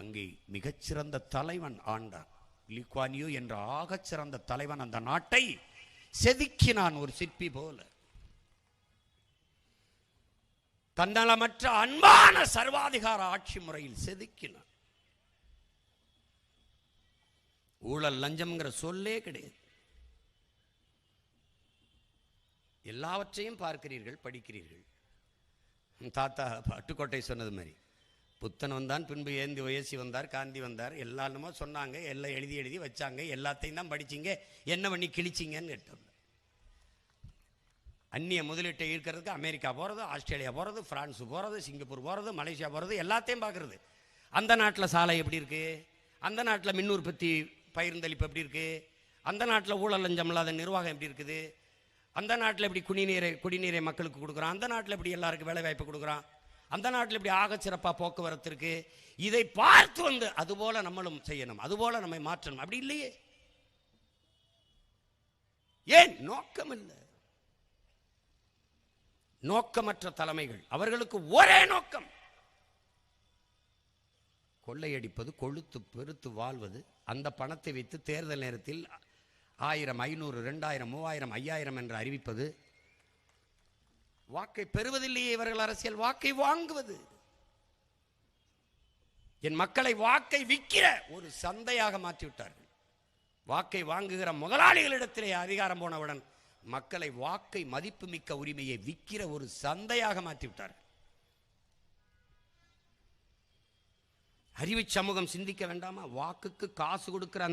அங்கே மிகச்சிறந்த தலைவன் ஆண்டான். லீ குவான் யூ என்ற ஆகச்சிறந்த தலைவன் அந்த நாட்டை செதுக்கினான். ஒரு சிற்பி போல தன்னலமற்ற அன்பான சர்வாதிகார ஆட்சி முறையில் செதுக்கினான். ஊழல் லஞ்சம்ங்கிற சொல்லே கிடையாது. எல்லாவற்றையும் பார்க்கிறீர்கள், படிக்கிறீர்கள். தாத்தா பட்டுக்கோட்டை சொன்னது மாதிரி புத்தன் வந்தான், பின்பு ஏந்தி வயசி வந்தார், காந்தி வந்தார், எல்லாருமோ சொன்னாங்க, எல்லாம் எழுதி எழுதி வச்சாங்க, எல்லாத்தையும் தான் படிச்சிங்க, என்ன பண்ணி கிழிச்சிங்கன்னு கேட்டோம். அந்நிய முதலீட்டை ஈர்க்கிறதுக்கு அமெரிக்கா போகிறது, ஆஸ்திரேலியா போகிறது, பிரான்ஸு போகிறது, சிங்கப்பூர் போகிறது, மலேசியா போகிறது, எல்லாத்தையும் பார்க்குறது. அந்த நாட்டில் சாலை எப்படி இருக்குது, அந்த நாட்டில் மின் உற்பத்தி பகிர்ந்தளிப்பு எப்படி இருக்குது, அந்த நாட்டில் ஊழல் லஞ்சம் இல்லாத நிர்வாகம் எப்படி இருக்குது, அந்த நாட்டில் எப்படி குடிநீரை மக்களுக்கு கொடுக்குறான், அந்த நாட்டில் எப்படி எல்லாருக்கும் வேலை வாய்ப்பு கொடுக்குறான், அந்த நாட்டில் இப்படி ஆகச்சிறப்பாக போக்குவரத்து இருக்கு. இதை பார்த்து வந்து அதுபோல நம்மளும் செய்யணும், அதுபோல நம்மை மாற்றணும். அப்படி இல்லையே. ஏன்? நோக்கம் இல்லை. நோக்கமற்ற தலைமைகள், அவர்களுக்கு ஒரே நோக்கம் கொள்ளையடிப்பது, கொழுத்து பெருத்து வாழ்வது. அந்த பணத்தை வைத்து தேர்தல் நேரத்தில் 1000, 500, 2000, 3000, 5000 என்று அறிவிப்பது. வாக்கை பெறுவதில்லையே இவர்கள், அரசியல் வாக்கை வாங்குவது. என் மக்களை வாக்கை விற்கிற ஒரு சந்தையாக மாற்றிவிட்டார்கள். வாக்கை வாங்குகிற முதலாளிகளிடத்திலே அதிகாரம் போனவுடன் மக்களை வாக்கை மதிப்புமிக்க உரிமையை விற்கிற ஒரு சந்தையாக மாற்றிவிட்டார்கள். அறிவு சமூகம் சிந்திக்க வேண்டாமா? வாக்குக்கு காசு கொடுக்கிற அந்த